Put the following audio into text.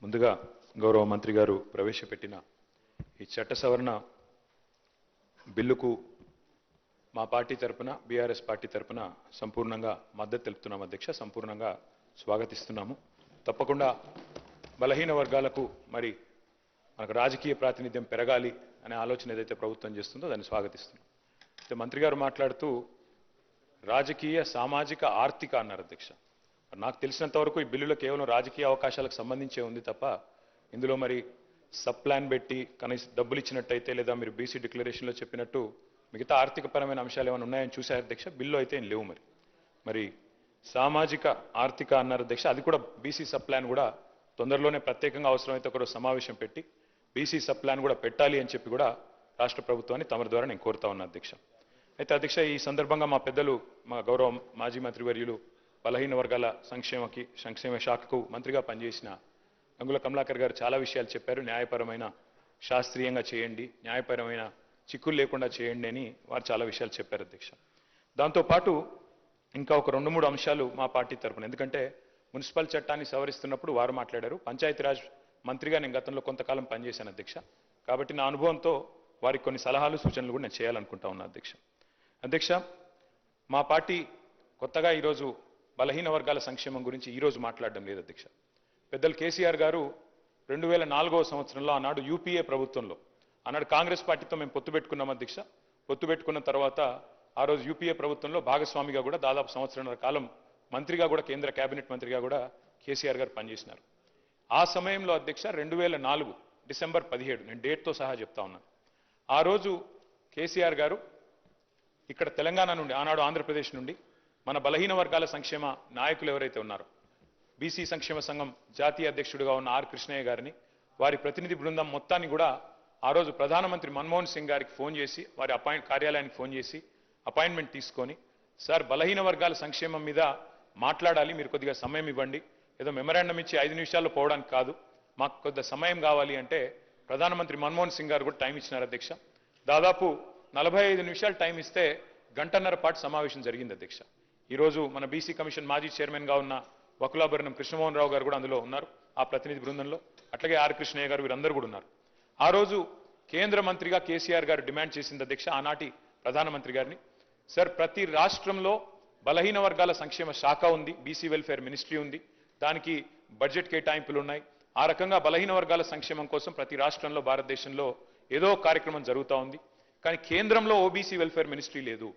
ముందుగా గౌరవ మంత్రి గారు ప్రవేశపెట్టిన ఈ చట్ట సవరణ బిల్లుకు మా పార్టీ తరపున బీఆర్ఎస్ పార్టీ తరపున సంపూర్ణంగా మద్దతు తెలుపుతున్నాము అధ్యక్ష. సంపూర్ణంగా స్వాగతిస్తున్నాము. తప్పకుండా బలహీన వర్గాలకు మరి మనకు రాజకీయ ప్రాతినిధ్యం పెరగాలి అనే ఆలోచన ఏదైతే ప్రభుత్వం చేస్తుందో దాన్ని స్వాగతిస్తున్నాం. అయితే మంత్రి గారు మాట్లాడుతూ రాజకీయ సామాజిక ఆర్థిక అన్నారు అధ్యక్ష. నాకు తెలిసినంత వరకు ఈ బిల్లులో కేవలం రాజకీయ అవకాశాలకు సంబంధించే ఉంది తప్ప ఇందులో మరి సబ్ ప్లాన్ పెట్టి కనీసం డబ్బులు ఇచ్చినట్టయితే లేదా మీరు బీసీ డిక్లరేషన్లో చెప్పినట్టు మిగతా ఆర్థికపరమైన అంశాలు ఏమైనా ఉన్నాయని చూశారు అధ్యక్ష. బిల్లు అయితే ఏం లేవు. మరి సామాజిక ఆర్థిక అన్నారు అధ్యక్ష. అది కూడా బీసీ సబ్ ప్లాన్ కూడా తొందరలోనే ప్రత్యేకంగా అవసరమైతే ఒకరోజు సమావేశం పెట్టి బీసీ సబ్ ప్లాన్ కూడా పెట్టాలి అని చెప్పి కూడా రాష్ట్ర ప్రభుత్వాన్ని తమరి ద్వారా నేను కోరుతా ఉన్నా అధ్యక్ష. అయితే అధ్యక్ష ఈ సందర్భంగా మా పెద్దలు మా గౌరవ మాజీ మంత్రివర్యులు బలహీన వర్గాల సంక్షేమ శాఖకు మంత్రిగా పనిచేసిన గంగుల కమలాకర్ గారు చాలా విషయాలు చెప్పారు. న్యాయపరమైన శాస్త్రీయంగా చేయండి, న్యాయపరమైన చిక్కులు లేకుండా చేయండి అని వారు చాలా విషయాలు చెప్పారు అధ్యక్ష. దాంతోపాటు ఇంకా ఒక 2-3 అంశాలు మా పార్టీ తరపున, ఎందుకంటే మున్సిపల్ చట్టాన్ని సవరిస్తున్నప్పుడు వారు మాట్లాడారు. పంచాయతీరాజ్ మంత్రిగా నేను గతంలో కొంతకాలం పనిచేశాను అధ్యక్ష. కాబట్టి నా అనుభవంతో వారికి కొన్ని సలహాలు సూచనలు కూడా నేను చేయాలనుకుంటా ఉన్నా అధ్యక్ష. అధ్యక్ష, మా పార్టీ కొత్తగా ఈరోజు బలహీన వర్గాల సంక్షేమం గురించి ఈరోజు మాట్లాడడం లేదు అధ్యక్ష. పెద్దలు కేసీఆర్ గారు 2004వ సంవత్సరంలో ఆనాడు యూపీఏ ప్రభుత్వంలో ఆనాడు కాంగ్రెస్ పార్టీతో మేము పొత్తు పెట్టుకున్నాం అధ్యక్ష. పొత్తు పెట్టుకున్న తర్వాత ఆ రోజు యూపీఏ ప్రభుత్వంలో భాగస్వామిగా కూడా దాదాపు సంవత్సరంన్నర కాలం మంత్రిగా కూడా కేంద్ర కేబినెట్ మంత్రిగా కూడా కేసీఆర్ గారు పనిచేసినారు. ఆ సమయంలో అధ్యక్ష 2004 డిసెంబర్ 17 నేను డేట్తో సహా చెప్తా ఉన్నాను. ఆ రోజు కేసీఆర్ గారు ఇక్కడ తెలంగాణ నుండి ఆనాడు ఆంధ్రప్రదేశ్ నుండి మన బలహీన వర్గాల సంక్షేమ నాయకులు ఎవరైతే ఉన్నారో బీసీ సంక్షేమ సంఘం జాతీయ అధ్యక్షుడిగా ఉన్న ఆర్ కృష్ణయ్య గారిని వారి ప్రతినిధి బృందం మొత్తాన్ని కూడా ఆ రోజు ప్రధానమంత్రి మన్మోహన్ సింగ్ గారికి ఫోన్ చేసి వారి కార్యాలయానికి ఫోన్ చేసి అపాయింట్మెంట్ తీసుకొని, సార్ బలహీన వర్గాల సంక్షేమం మీద మాట్లాడాలి, మీరు కొద్దిగా సమయం ఇవ్వండి, ఏదో మెమరాండం ఇచ్చి 5 నిమిషాల్లో పోవడానికి కాదు, మాకు కొద్దిగా సమయం కావాలి అంటే ప్రధానమంత్రి మన్మోహన్ సింగ్ గారు కూడా టైం ఇచ్చినారు అధ్యక్ష. దాదాపు 45 నిమిషాలు టైం ఇస్తే గంటన్నర పాటు సమావేశం జరిగింది అధ్యక్ష. ఈరోజు మన బీసీ కమిషన్ మాజీ చైర్మన్గా ఉన్న వకులాభరణం కృష్ణమోహన్ రావు గారు కూడా అందులో ఉన్నారు ఆ ప్రతినిధి బృందంలో. అట్లాగే ఆర్ కృష్ణయ్య గారు వీరందరూ కూడా ఉన్నారు. ఆ రోజు కేంద్ర మంత్రిగా కేసీఆర్ గారు డిమాండ్ చేసింది అధ్యక్ష ఆనాటి ప్రధానమంత్రి గారిని, సార్ ప్రతి రాష్ట్రంలో బలహీన వర్గాల సంక్షేమ శాఖ ఉంది, బీసీ వెల్ఫేర్ మినిస్ట్రీ ఉంది, దానికి బడ్జెట్ కేటాయింపులు ఉన్నాయి. ఆ రకంగా బలహీన వర్గాల సంక్షేమం కోసం ప్రతి రాష్ట్రంలో భారతదేశంలో ఏదో కార్యక్రమం జరుగుతూ ఉంది. కానీ కేంద్రంలో ఓబీసీ వెల్ఫేర్ మినిస్ట్రీ లేదు.